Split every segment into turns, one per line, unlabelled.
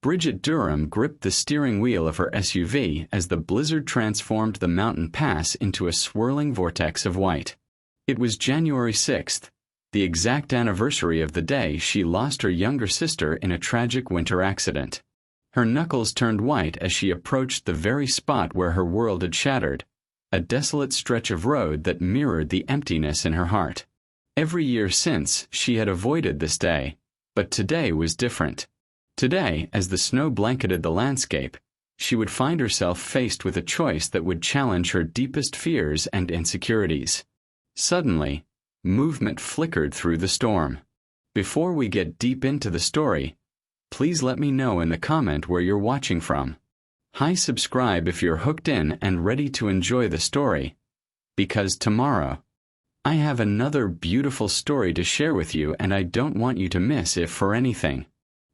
Bridget Durham gripped the steering wheel of her SUV as the blizzard transformed the mountain pass into a swirling vortex of white. It was January 6th, the exact anniversary of the day she lost her younger sister in a tragic winter accident. Her knuckles turned white as she approached the very spot where her world had shattered, a desolate stretch of road that mirrored the emptiness in her heart. Every year since, she had avoided this day, but today was different. Today, as the snow blanketed the landscape, she would find herself faced with a choice that would challenge her deepest fears and insecurities. Suddenly, movement flickered through the storm. Before we get deep into the story, please let me know in the comment where you're watching from. Subscribe if you're hooked in and ready to enjoy the story, because tomorrow, I have another beautiful story to share with you and I don't want you to miss it for anything.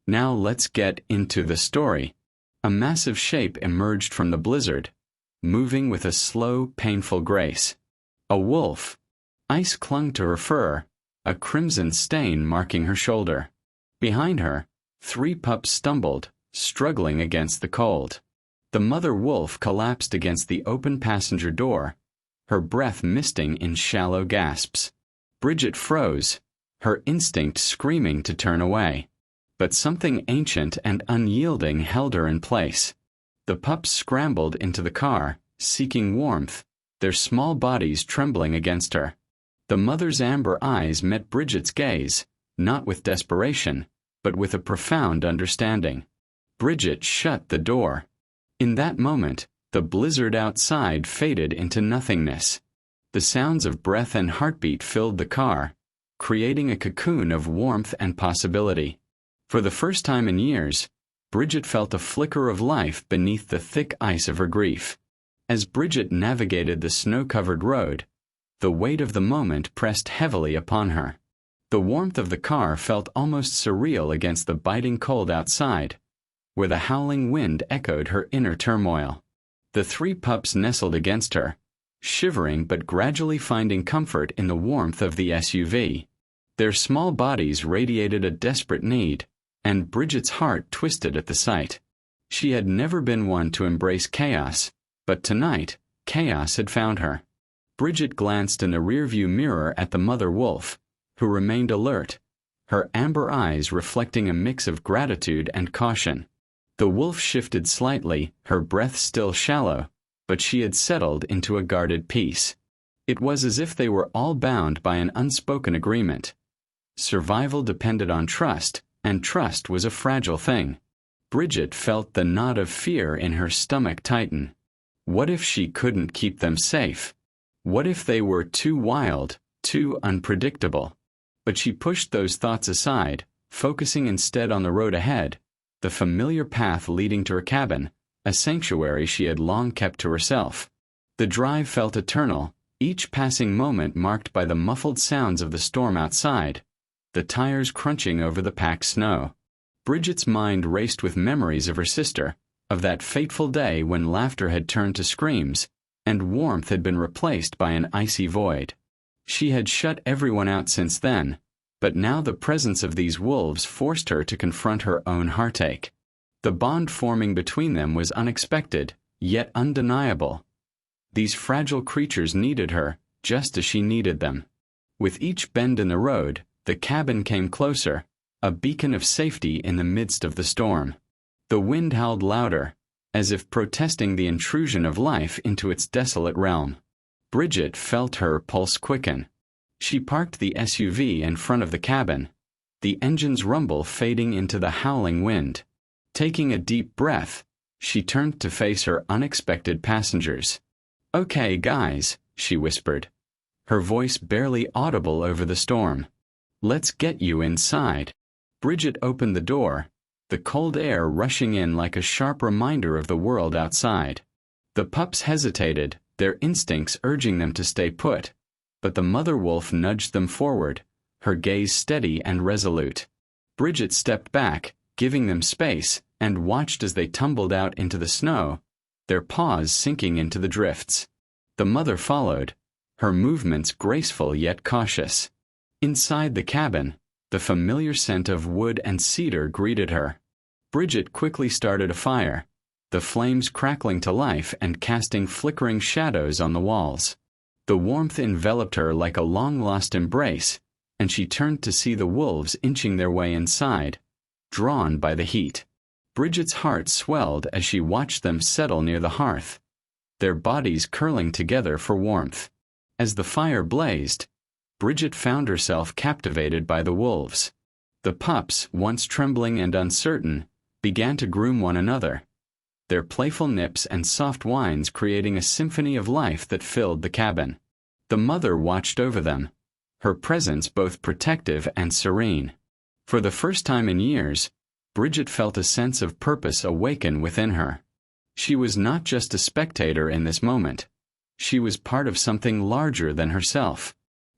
Now let's get into the story. A massive shape emerged from the blizzard, moving with a slow, painful grace. A wolf. Ice clung to her fur, a crimson stain marking her shoulder. Behind her, 3 pups stumbled, struggling against the cold. The mother wolf collapsed against the open passenger door, her breath misting in shallow gasps. Bridget froze, her instinct screaming to turn away. But something ancient and unyielding held her in place. The pups scrambled into the car, seeking warmth, their small bodies trembling against her. The mother's amber eyes met Bridget's gaze, not with desperation, but with a profound understanding. Bridget shut the door. In that moment, the blizzard outside faded into nothingness. The sounds of breath and heartbeat filled the car, creating a cocoon of warmth and possibility. For the first time in years, Bridget felt a flicker of life beneath the thick ice of her grief. As Bridget navigated the snow-covered road, the weight of the moment pressed heavily upon her. The warmth of the car felt almost surreal against the biting cold outside, where the howling wind echoed her inner turmoil. The 3 pups nestled against her, shivering but gradually finding comfort in the warmth of the SUV. Their small bodies radiated a desperate need, and Bridget's heart twisted at the sight. She had never been one to embrace chaos, but tonight, chaos had found her. Bridget glanced in the rearview mirror at the mother wolf, who remained alert, her amber eyes reflecting a mix of gratitude and caution. The wolf shifted slightly, her breath still shallow, but she had settled into a guarded peace. It was as if they were all bound by an unspoken agreement. Survival depended on trust, and trust was a fragile thing. Bridget felt the knot of fear in her stomach tighten. What if she couldn't keep them safe? What if they were too wild, too unpredictable? But she pushed those thoughts aside, focusing instead on the road ahead, the familiar path leading to her cabin, a sanctuary she had long kept to herself. The drive felt eternal, each passing moment marked by the muffled sounds of the storm outside, the tires crunching over the packed snow. Bridget's mind raced with memories of her sister, of that fateful day when laughter had turned to screams, and warmth had been replaced by an icy void. She had shut everyone out since then, but now the presence of these wolves forced her to confront her own heartache. The bond forming between them was unexpected, yet undeniable. These fragile creatures needed her, just as she needed them. With each bend in the road, the cabin came closer, a beacon of safety in the midst of the storm. The wind howled louder, as if protesting the intrusion of life into its desolate realm. Bridget felt her pulse quicken. She parked the SUV in front of the cabin, the engine's rumble fading into the howling wind. Taking a deep breath, she turned to face her unexpected passengers. "Okay, guys," she whispered, her voice barely audible over the storm. "Let's get you inside." Bridget opened the door, the cold air rushing in like a sharp reminder of the world outside. The pups hesitated, their instincts urging them to stay put, but the mother wolf nudged them forward, her gaze steady and resolute. Bridget stepped back, giving them space, and watched as they tumbled out into the snow, their paws sinking into the drifts. The mother followed, her movements graceful yet cautious. Inside the cabin, the familiar scent of wood and cedar greeted her. Bridget quickly started a fire, the flames crackling to life and casting flickering shadows on the walls. The warmth enveloped her like a long-lost embrace, and she turned to see the wolves inching their way inside, drawn by the heat. Bridget's heart swelled as she watched them settle near the hearth, their bodies curling together for warmth. As the fire blazed, Bridget found herself captivated by the wolves. The pups, once trembling and uncertain, began to groom one another, their playful nips and soft whines creating a symphony of life that filled the cabin. The mother watched over them, her presence both protective and serene. For the first time in years, Bridget felt a sense of purpose awaken within her. She was not just a spectator in this moment. She was part of something larger than herself.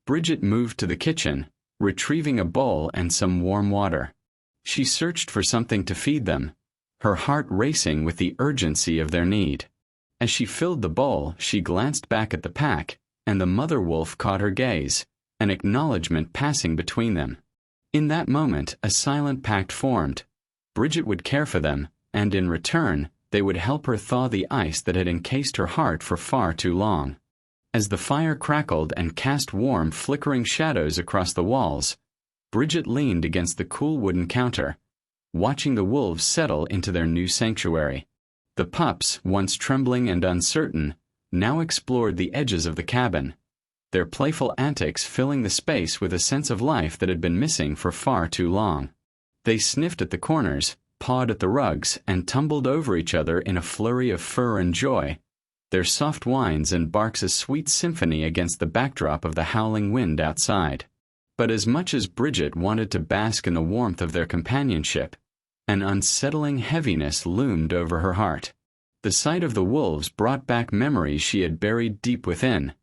Bridget moved to the kitchen, retrieving a bowl and some warm water. She searched for something to feed them, her heart racing with the urgency of their need. As she filled the bowl, she glanced back at the pack, and the mother wolf caught her gaze, an acknowledgement passing between them. In that moment, a silent pact formed. Bridget would care for them, and in return, they would help her thaw the ice that had encased her heart for far too long. As the fire crackled and cast warm, flickering shadows across the walls, Bridget leaned against the cool wooden counter, watching the wolves settle into their new sanctuary. The pups, once trembling and uncertain, now explored the edges of the cabin, their playful antics filling the space with a sense of life that had been missing for far too long. They sniffed at the corners, pawed at the rugs, and tumbled over each other in a flurry of fur and joy, their soft whines and barks a sweet symphony against the backdrop of the howling wind outside. But as much as Bridget wanted to bask in the warmth of their companionship, an unsettling heaviness loomed over her heart. The sight of the wolves brought back memories she had buried deep within,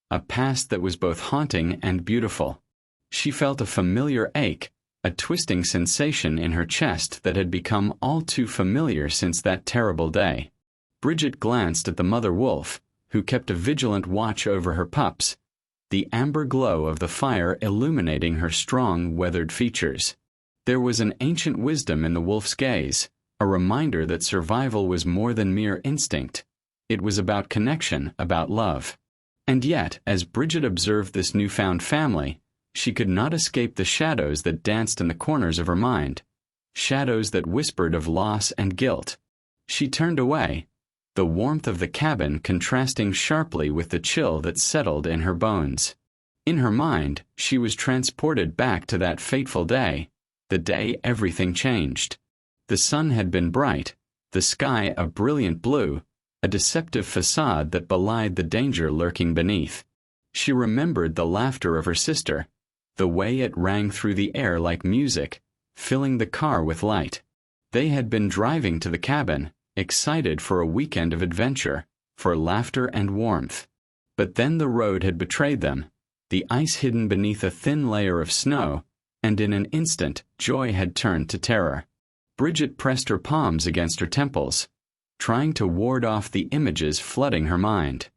a past that was both haunting and beautiful. She felt a familiar ache, a twisting sensation in her chest that had become all too familiar since that terrible day. Bridget glanced at the mother wolf, who kept a vigilant watch over her pups, the amber glow of the fire illuminating her strong, weathered features. There was an ancient wisdom in the wolf's gaze, a reminder that survival was more than mere instinct. It was about connection, about love. And yet, as Bridget observed this newfound family, she could not escape the shadows that danced in the corners of her mind, shadows that whispered of loss and guilt. She turned away, the warmth of the cabin contrasting sharply with the chill that settled in her bones. In her mind, she was transported back to that fateful day, the day everything changed. The sun had been bright, the sky a brilliant blue, a deceptive facade that belied the danger lurking beneath. She remembered the laughter of her sister, the way it rang through the air like music, filling the car with light. They had been driving to the cabin, excited for a weekend of adventure, for laughter and warmth. But then the road had betrayed them, the ice hidden beneath a thin layer of snow, and in an instant joy had turned to terror. Bridget pressed her palms against her temples, trying to ward off the images flooding her mind.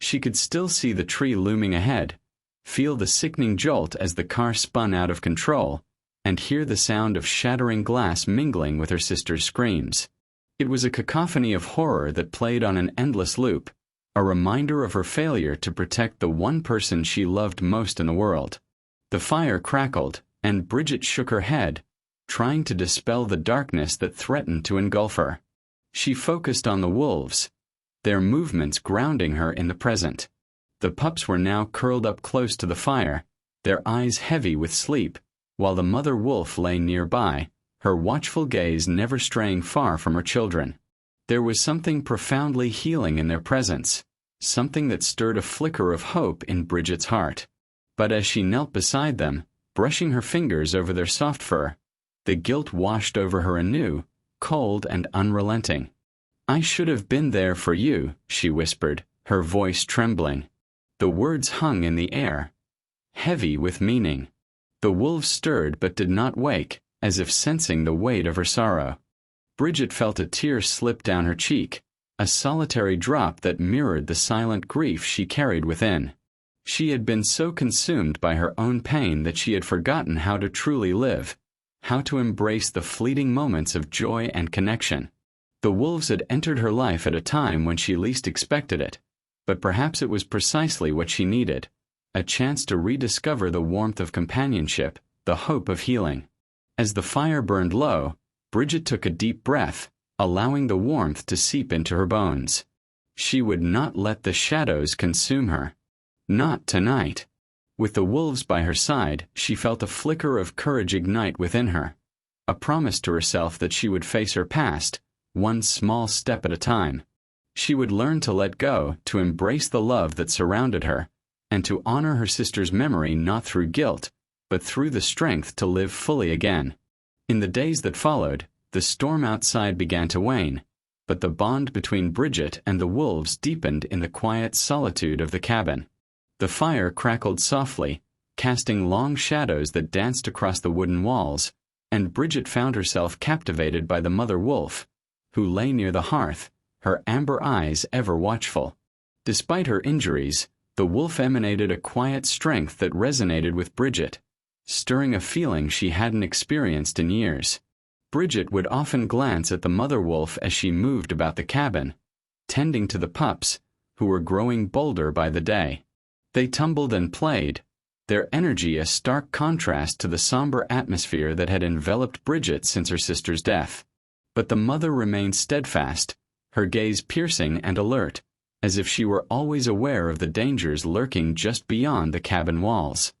She could still see the tree looming ahead, feel the sickening jolt as the car spun out of control, and hear the sound of shattering glass mingling with her sister's screams. It was a cacophony of horror that played on an endless loop, a reminder of her failure to protect the one person she loved most in the world. The fire crackled, and Bridget shook her head, trying to dispel the darkness that threatened to engulf her. She focused on the wolves, their movements grounding her in the present. The pups were now curled up close to the fire, their eyes heavy with sleep, while the mother wolf lay nearby, her watchful gaze never straying far from her children. There was something profoundly healing in their presence, something that stirred a flicker of hope in Bridget's heart. But as she knelt beside them, brushing her fingers over their soft fur, the guilt washed over her anew, cold and unrelenting. "I should have been there for you," she whispered, her voice trembling. The words hung in the air, heavy with meaning. The wolves stirred but did not wake, as if sensing the weight of her sorrow. Bridget felt a tear slip down her cheek, a solitary drop that mirrored the silent grief she carried within. She had been so consumed by her own pain that she had forgotten how to truly live, how to embrace the fleeting moments of joy and connection. The wolves had entered her life at a time when she least expected it, but perhaps it was precisely what she needed, a chance to rediscover the warmth of companionship, the hope of healing. As the fire burned low, Bridget took a deep breath, allowing the warmth to seep into her bones. She would not let the shadows consume her. Not tonight. With the wolves by her side, she felt a flicker of courage ignite within her, a promise to herself that she would face her past, one small step at a time. She would learn to let go, to embrace the love that surrounded her, and to honor her sister's memory not through guilt, but through the strength to live fully again. In the days that followed, the storm outside began to wane, but the bond between Bridget and the wolves deepened in the quiet solitude of the cabin. The fire crackled softly, casting long shadows that danced across the wooden walls, and Bridget found herself captivated by the mother wolf, who lay near the hearth, her amber eyes ever watchful. Despite her injuries, the wolf emanated a quiet strength that resonated with Bridget, stirring a feeling she hadn't experienced in years. Bridget would often glance at the mother wolf as she moved about the cabin, tending to the pups, who were growing bolder by the day. They tumbled and played, their energy a stark contrast to the somber atmosphere that had enveloped Bridget since her sister's death. But the mother remained steadfast, her gaze piercing and alert, as if she were always aware of the dangers lurking just beyond the cabin walls.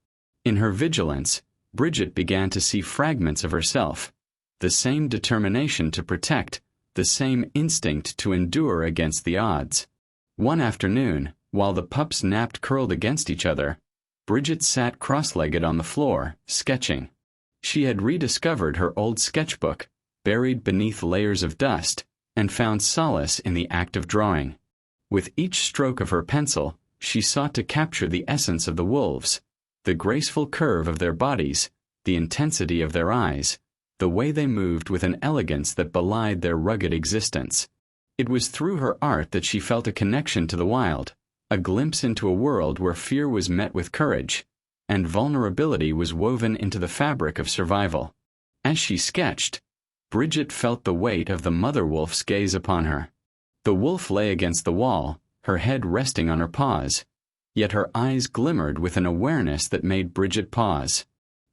In her vigilance, Bridget began to see fragments of herself, the same determination to protect, the same instinct to endure against the odds. One afternoon, while the pups napped curled against each other, Bridget sat cross-legged on the floor, sketching. She had rediscovered her old sketchbook, buried beneath layers of dust, and found solace in the act of drawing. With each stroke of her pencil, she sought to capture the essence of the wolves, the graceful curve of their bodies, the intensity of their eyes, the way they moved with an elegance that belied their rugged existence. It was through her art that she felt a connection to the wild, a glimpse into a world where fear was met with courage, and vulnerability was woven into the fabric of survival. As she sketched, Bridget felt the weight of the mother wolf's gaze upon her. The wolf lay against the wall, her head resting on her paws, yet her eyes glimmered with an awareness that made Bridget pause.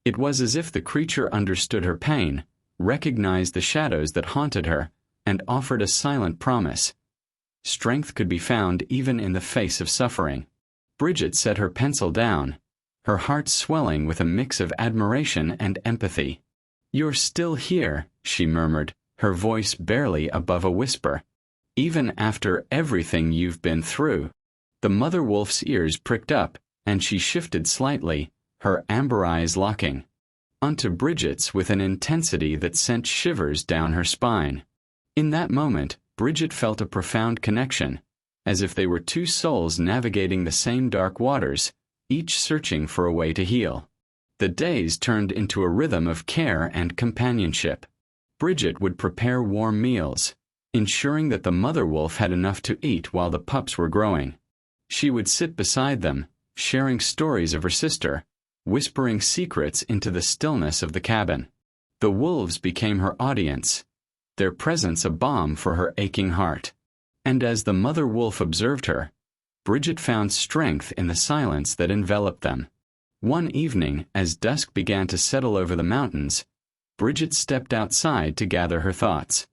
It was as if the creature understood her pain, recognized the shadows that haunted her, and offered a silent promise. Strength could be found even in the face of suffering. Bridget set her pencil down, her heart swelling with a mix of admiration and empathy. "You're still here," she murmured, her voice barely above a whisper. "Even after everything you've been through." The mother wolf's ears pricked up, and she shifted slightly, her amber eyes locking onto Bridget's with an intensity that sent shivers down her spine. In that moment, Bridget felt a profound connection, as if they were two souls navigating the same dark waters, each searching for a way to heal. The days turned into a rhythm of care and companionship. Bridget would prepare warm meals, ensuring that the mother wolf had enough to eat while the pups were growing. She would sit beside them, sharing stories of her sister, whispering secrets into the stillness of the cabin. The wolves became her audience, their presence a balm for her aching heart. And as the mother wolf observed her, Bridget found strength in the silence that enveloped them. One evening, as dusk began to settle over the mountains, Bridget stepped outside to gather her thoughts.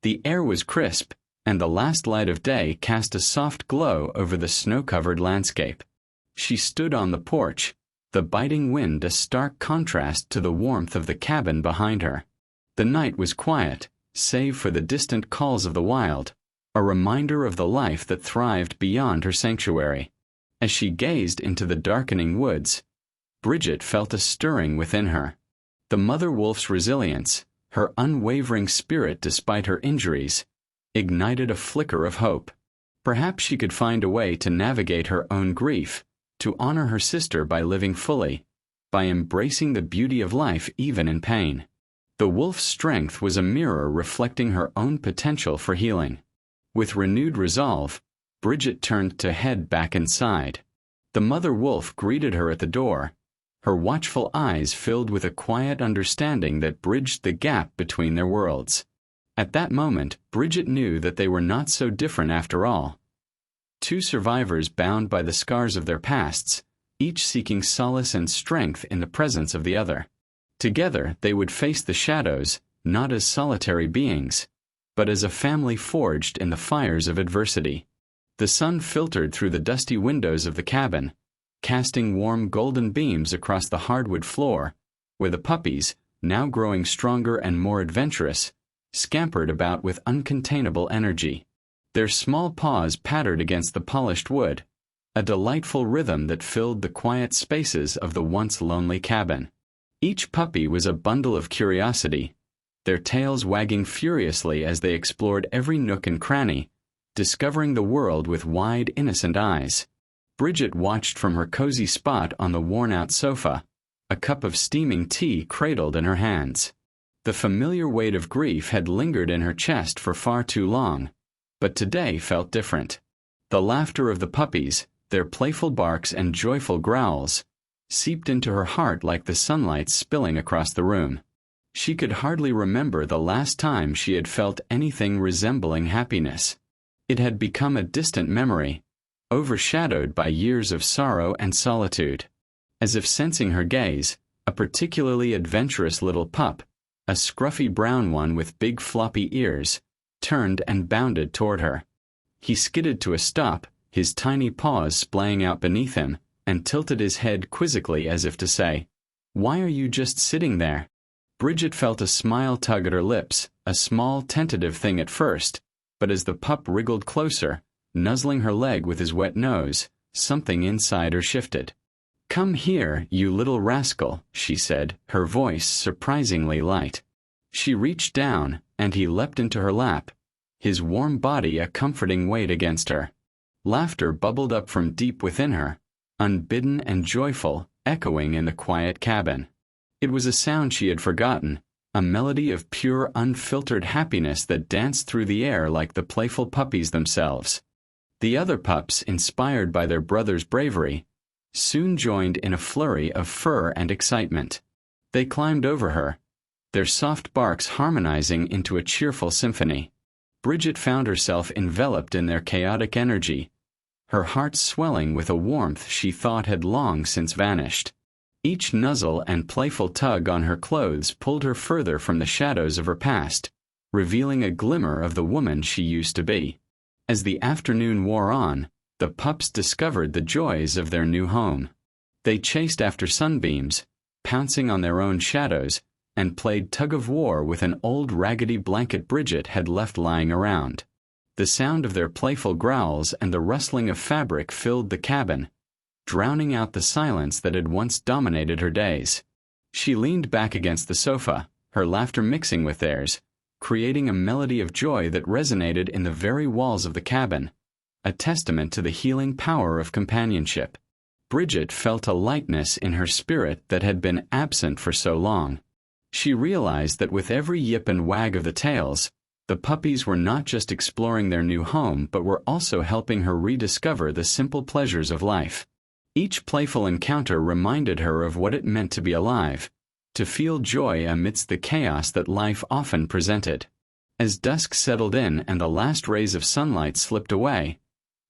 The air was crisp, and the last light of day cast a soft glow over the snow-covered landscape. She stood on the porch, the biting wind a stark contrast to the warmth of the cabin behind her. The night was quiet, save for the distant calls of the wild, a reminder of the life that thrived beyond her sanctuary. As she gazed into the darkening woods, Bridget felt a stirring within her. The mother wolf's resilience, her unwavering spirit despite her injuries, ignited a flicker of hope. Perhaps she could find a way to navigate her own grief, to honor her sister by living fully, by embracing the beauty of life even in pain. The wolf's strength was a mirror reflecting her own potential for healing. With renewed resolve, Bridget turned to head back inside. The mother wolf greeted her at the door, her watchful eyes filled with a quiet understanding that bridged the gap between their worlds. At that moment, Bridget knew that they were not so different after all. Two survivors bound by the scars of their pasts, each seeking solace and strength in the presence of the other. Together, they would face the shadows, not as solitary beings, but as a family forged in the fires of adversity. The sun filtered through the dusty windows of the cabin, casting warm golden beams across the hardwood floor, where the puppies, now growing stronger and more adventurous, scampered about with uncontainable energy. Their small paws pattered against the polished wood, a delightful rhythm that filled the quiet spaces of the once lonely cabin. Each puppy was a bundle of curiosity, their tails wagging furiously as they explored every nook and cranny, discovering the world with wide, innocent eyes. Bridget watched from her cozy spot on the worn-out sofa, a cup of steaming tea cradled in her hands. The familiar weight of grief had lingered in her chest for far too long, but today felt different. The laughter of the puppies, their playful barks and joyful growls, seeped into her heart like the sunlight spilling across the room. She could hardly remember the last time she had felt anything resembling happiness. It had become a distant memory, overshadowed by years of sorrow and solitude. As if sensing her gaze, a particularly adventurous little pup, a scruffy brown one with big floppy ears, turned and bounded toward her. He skidded to a stop, his tiny paws splaying out beneath him, and tilted his head quizzically as if to say, "Why are you just sitting there?" Bridget felt a smile tug at her lips, a small tentative thing at first, but as the pup wriggled closer, nuzzling her leg with his wet nose, something inside her shifted. "Come here, you little rascal," she said, her voice surprisingly light. She reached down, and he leapt into her lap, his warm body a comforting weight against her. Laughter bubbled up from deep within her, unbidden and joyful, echoing in the quiet cabin. It was a sound she had forgotten, a melody of pure, unfiltered happiness that danced through the air like the playful puppies themselves. The other pups, inspired by their brother's bravery, soon joined in a flurry of fur and excitement. They climbed over her, their soft barks harmonizing into a cheerful symphony. Bridget found herself enveloped in their chaotic energy, her heart swelling with a warmth she thought had long since vanished. Each nuzzle and playful tug on her clothes pulled her further from the shadows of her past, revealing a glimmer of the woman she used to be. As the afternoon wore on, the pups discovered the joys of their new home. They chased after sunbeams, pouncing on their own shadows, and played tug-of-war with an old raggedy blanket Bridget had left lying around. The sound of their playful growls and the rustling of fabric filled the cabin, drowning out the silence that had once dominated her days. She leaned back against the sofa, her laughter mixing with theirs, creating a melody of joy that resonated in the very walls of the cabin, a testament to the healing power of companionship. Bridget felt a lightness in her spirit that had been absent for so long. She realized that with every yip and wag of the tails, the puppies were not just exploring their new home but were also helping her rediscover the simple pleasures of life. Each playful encounter reminded her of what it meant to be alive, to feel joy amidst the chaos that life often presented. As dusk settled in and the last rays of sunlight slipped away,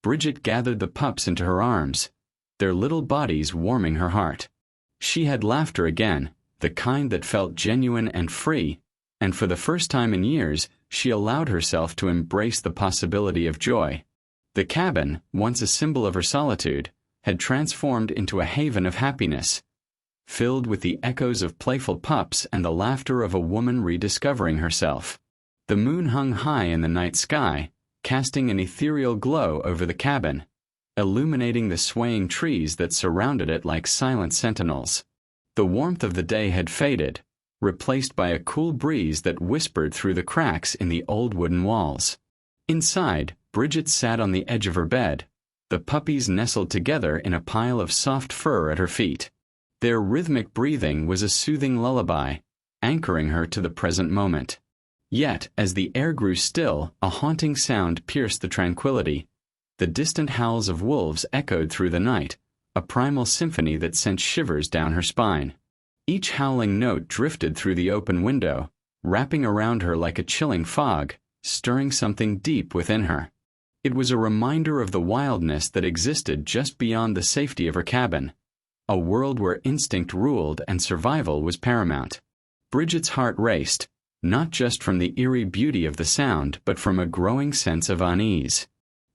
Bridget gathered the pups into her arms, their little bodies warming her heart. She had laughter again, the kind that felt genuine and free, and for the first time in years, she allowed herself to embrace the possibility of joy. The cabin, once a symbol of her solitude, had transformed into a haven of happiness, filled with the echoes of playful pups and the laughter of a woman rediscovering herself. The moon hung high in the night sky, casting an ethereal glow over the cabin, illuminating the swaying trees that surrounded it like silent sentinels. The warmth of the day had faded, replaced by a cool breeze that whispered through the cracks in the old wooden walls. Inside, Bridget sat on the edge of her bed, the puppies nestled together in a pile of soft fur at her feet. Their rhythmic breathing was a soothing lullaby, anchoring her to the present moment. Yet, as the air grew still, a haunting sound pierced the tranquility. The distant howls of wolves echoed through the night, a primal symphony that sent shivers down her spine. Each howling note drifted through the open window, wrapping around her like a chilling fog, stirring something deep within her. It was a reminder of the wildness that existed just beyond the safety of her cabin, a world where instinct ruled and survival was paramount. Bridget's heart raced, not just from the eerie beauty of the sound, but from a growing sense of unease.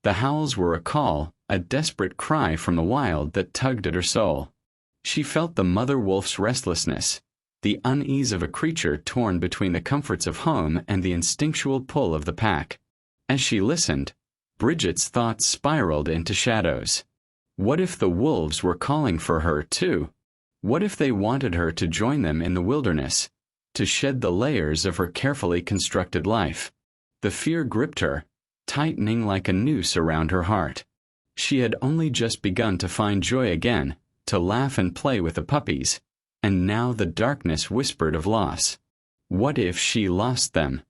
The howls were a call, a desperate cry from the wild that tugged at her soul. She felt the mother wolf's restlessness, the unease of a creature torn between the comforts of home and the instinctual pull of the pack. As she listened, Bridget's thoughts spiraled into shadows. What if the wolves were calling for her, too? What if they wanted her to join them in the wilderness, to shed the layers of her carefully constructed life? The fear gripped her, tightening like a noose around her heart. She had only just begun to find joy again, to laugh and play with the puppies, and now the darkness whispered of loss. What if she lost them?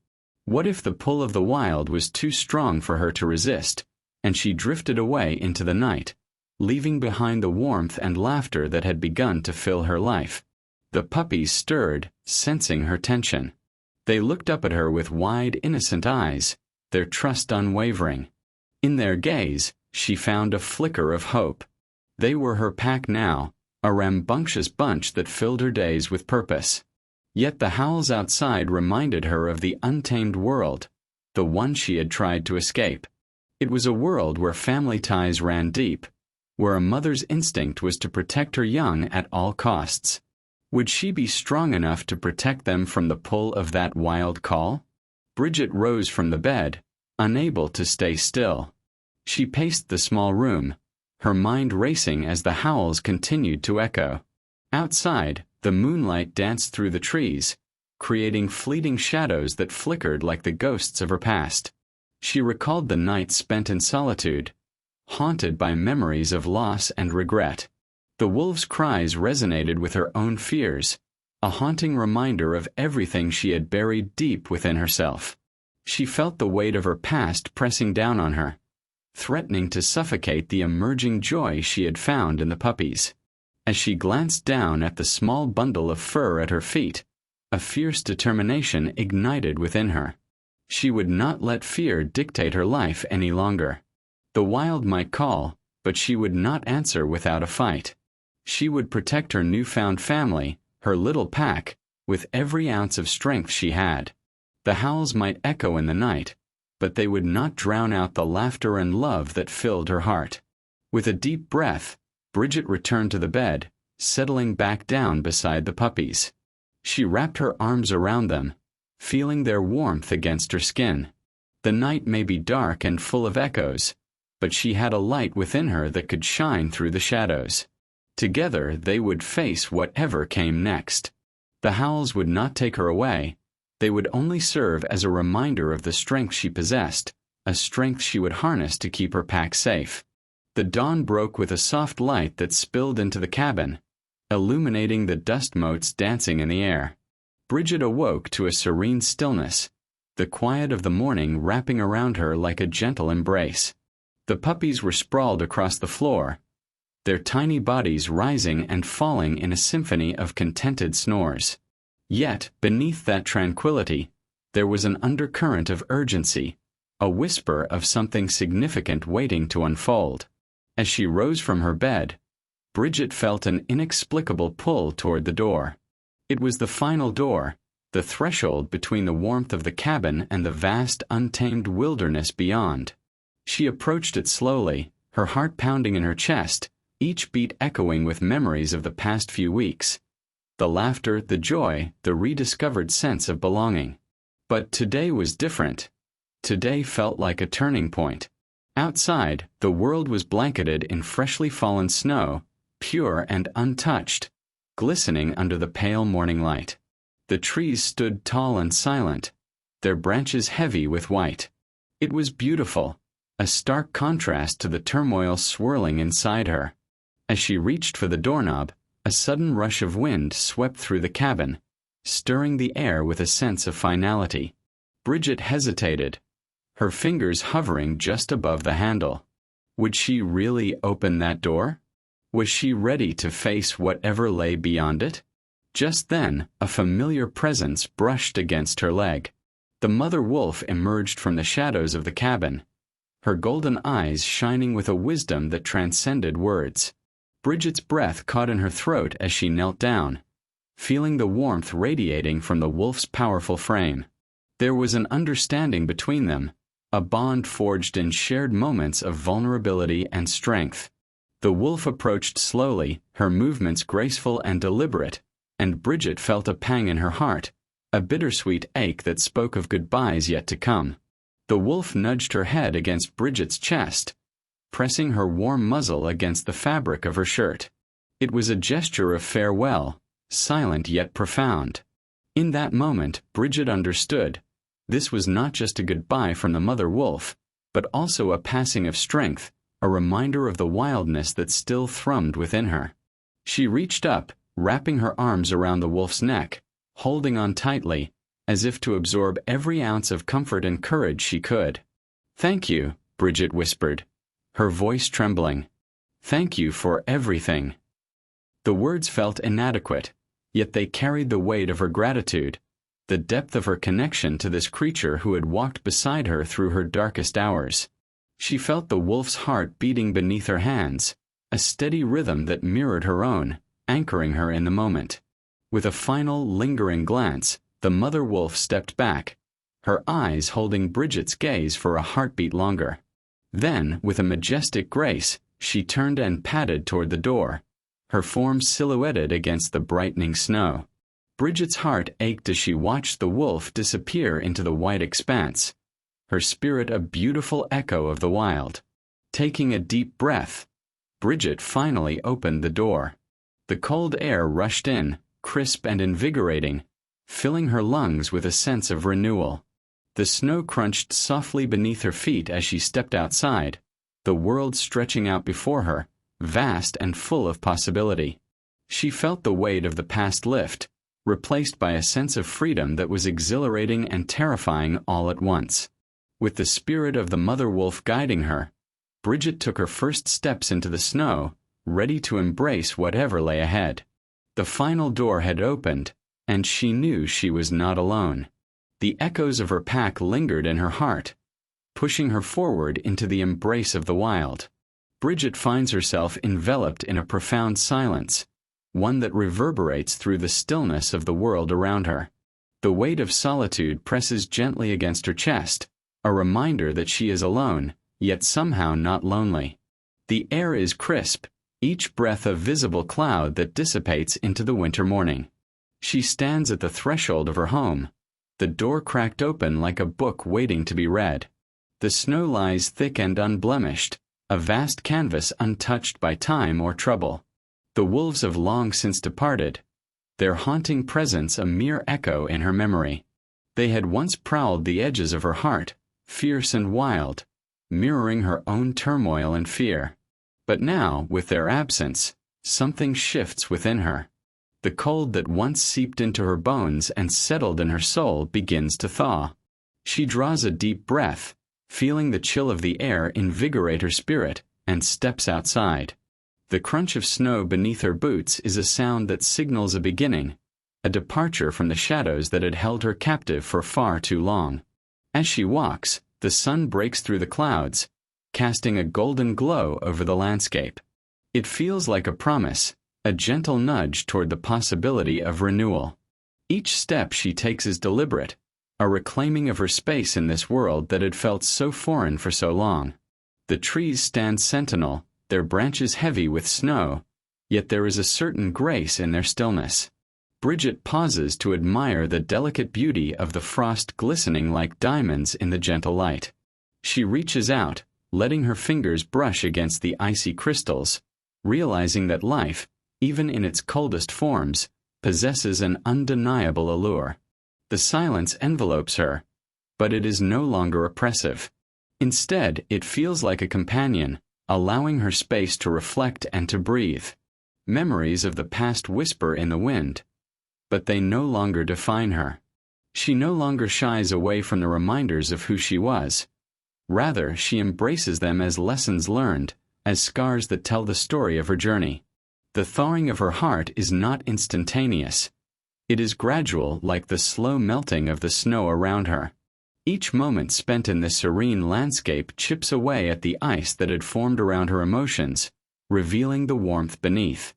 What if the pull of the wild was too strong for her to resist, and she drifted away into the night, leaving behind the warmth and laughter that had begun to fill her life? The puppies stirred, sensing her tension. They looked up at her with wide, innocent eyes, their trust unwavering. In their gaze, she found a flicker of hope. They were her pack now, a rambunctious bunch that filled her days with purpose. Yet the howls outside reminded her of the untamed world, the one she had tried to escape. It was a world where family ties ran deep, where a mother's instinct was to protect her young at all costs. Would she be strong enough to protect them from the pull of that wild call? Bridget rose from the bed, unable to stay still. She paced the small room, her mind racing as the howls continued to echo. Outside, the moonlight danced through the trees, creating fleeting shadows that flickered like the ghosts of her past. She recalled the nights spent in solitude, haunted by memories of loss and regret. The wolves' cries resonated with her own fears, a haunting reminder of everything she had buried deep within herself. She felt the weight of her past pressing down on her, threatening to suffocate the emerging joy she had found in the puppies. As she glanced down at the small bundle of fur at her feet, a fierce determination ignited within her. She would not let fear dictate her life any longer. The wild might call, but she would not answer without a fight. She would protect her newfound family, her little pack, with every ounce of strength she had. The howls might echo in the night, but they would not drown out the laughter and love that filled her heart. With a deep breath, Bridget returned to the bed, settling back down beside the puppies. She wrapped her arms around them, feeling their warmth against her skin. The night may be dark and full of echoes, but she had a light within her that could shine through the shadows. Together they would face whatever came next. The howls would not take her away. They would only serve as a reminder of the strength she possessed, a strength she would harness to keep her pack safe. The dawn broke with a soft light that spilled into the cabin, illuminating the dust motes dancing in the air. Bridget awoke to a serene stillness, the quiet of the morning wrapping around her like a gentle embrace. The puppies were sprawled across the floor, their tiny bodies rising and falling in a symphony of contented snores. Yet, beneath that tranquility, there was an undercurrent of urgency, a whisper of something significant waiting to unfold. As she rose from her bed, Bridget felt an inexplicable pull toward the door. It was the final door, the threshold between the warmth of the cabin and the vast, untamed wilderness beyond. She approached it slowly, her heart pounding in her chest, each beat echoing with memories of the past few weeks. The laughter, the joy, the rediscovered sense of belonging. But today was different. Today felt like a turning point. Outside, the world was blanketed in freshly fallen snow, pure and untouched, glistening under the pale morning light. The trees stood tall and silent, their branches heavy with white. It was beautiful, a stark contrast to the turmoil swirling inside her. As she reached for the doorknob, a sudden rush of wind swept through the cabin, stirring the air with a sense of finality. Bridget hesitated, her fingers hovering just above the handle. Would she really open that door? Was she ready to face whatever lay beyond it? Just then, a familiar presence brushed against her leg. The mother wolf emerged from the shadows of the cabin, her golden eyes shining with a wisdom that transcended words. Bridget's breath caught in her throat as she knelt down, feeling the warmth radiating from the wolf's powerful frame. There was an understanding between them, a bond forged in shared moments of vulnerability and strength. The wolf approached slowly, her movements graceful and deliberate, and Bridget felt a pang in her heart, a bittersweet ache that spoke of goodbyes yet to come. The wolf nudged her head against Bridget's chest, pressing her warm muzzle against the fabric of her shirt. It was a gesture of farewell, silent yet profound. In that moment, Bridget understood. This was not just a goodbye from the mother wolf, but also a passing of strength, a reminder of the wildness that still thrummed within her. She reached up, wrapping her arms around the wolf's neck, holding on tightly, as if to absorb every ounce of comfort and courage she could. "Thank you," Bridget whispered, her voice trembling. "Thank you for everything." The words felt inadequate, yet they carried the weight of her gratitude, the depth of her connection to this creature who had walked beside her through her darkest hours. She felt the wolf's heart beating beneath her hands, a steady rhythm that mirrored her own, anchoring her in the moment. With a final, lingering glance, the mother wolf stepped back, her eyes holding Bridget's gaze for a heartbeat longer. Then, with a majestic grace, she turned and padded toward the door, her form silhouetted against the brightening snow. Bridget's heart ached as she watched the wolf disappear into the white expanse, her spirit a beautiful echo of the wild. Taking a deep breath, Bridget finally opened the door. The cold air rushed in, crisp and invigorating, filling her lungs with a sense of renewal. The snow crunched softly beneath her feet as she stepped outside, the world stretching out before her, vast and full of possibility. She felt the weight of the past lift, replaced by a sense of freedom that was exhilarating and terrifying all at once. With the spirit of the mother wolf guiding her, Bridget took her first steps into the snow, ready to embrace whatever lay ahead. The final door had opened, and she knew she was not alone. The echoes of her pack lingered in her heart, pushing her forward into the embrace of the wild. Bridget finds herself enveloped in a profound silence, one that reverberates through the stillness of the world around her. The weight of solitude presses gently against her chest, a reminder that she is alone, yet somehow not lonely. The air is crisp, each breath a visible cloud that dissipates into the winter morning. She stands at the threshold of her home, the door cracked open like a book waiting to be read. The snow lies thick and unblemished, a vast canvas untouched by time or trouble. The wolves have long since departed, their haunting presence a mere echo in her memory. They had once prowled the edges of her heart, fierce and wild, mirroring her own turmoil and fear. But now, with their absence, something shifts within her. The cold that once seeped into her bones and settled in her soul begins to thaw. She draws a deep breath, feeling the chill of the air invigorate her spirit, and steps outside. The crunch of snow beneath her boots is a sound that signals a beginning, a departure from the shadows that had held her captive for far too long. As she walks, the sun breaks through the clouds, casting a golden glow over the landscape. It feels like a promise, a gentle nudge toward the possibility of renewal. Each step she takes is deliberate, a reclaiming of her space in this world that had felt so foreign for so long. The trees stand sentinel, their branches heavy with snow, yet there is a certain grace in their stillness. Bridget pauses to admire the delicate beauty of the frost glistening like diamonds in the gentle light. She reaches out, letting her fingers brush against the icy crystals, realizing that life, even in its coldest forms, possesses an undeniable allure. The silence envelopes her, but it is no longer oppressive. Instead, it feels like a companion, allowing her space to reflect and to breathe. Memories of the past whisper in the wind, but they no longer define her. She no longer shies away from the reminders of who she was. Rather, she embraces them as lessons learned, as scars that tell the story of her journey. The thawing of her heart is not instantaneous. It is gradual, like the slow melting of the snow around her. Each moment spent in this serene landscape chips away at the ice that had formed around her emotions, revealing the warmth beneath.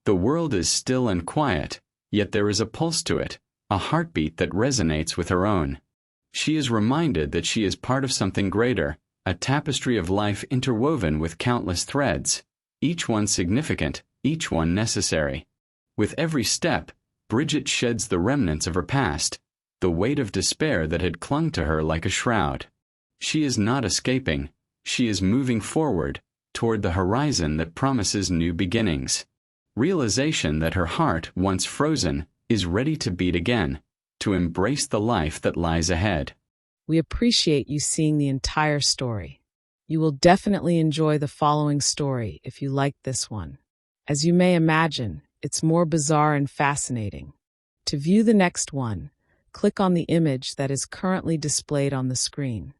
The world is still and quiet, yet there is a pulse to it, a heartbeat that resonates with her own. She is reminded that she is part of something greater, a tapestry of life interwoven with countless threads, each one significant, each one necessary. With every step, Bridget sheds the remnants of her past, the weight of despair that had clung to her like a shroud. She is not escaping, she is moving forward, toward the horizon that promises new beginnings. Realization that her heart, once frozen, is ready to beat again, to embrace the life that lies ahead.
We appreciate you seeing the entire story. You will definitely enjoy the following story if you like this one. As you may imagine, it's more bizarre and fascinating. To view the next one, click on the image that is currently displayed on the screen.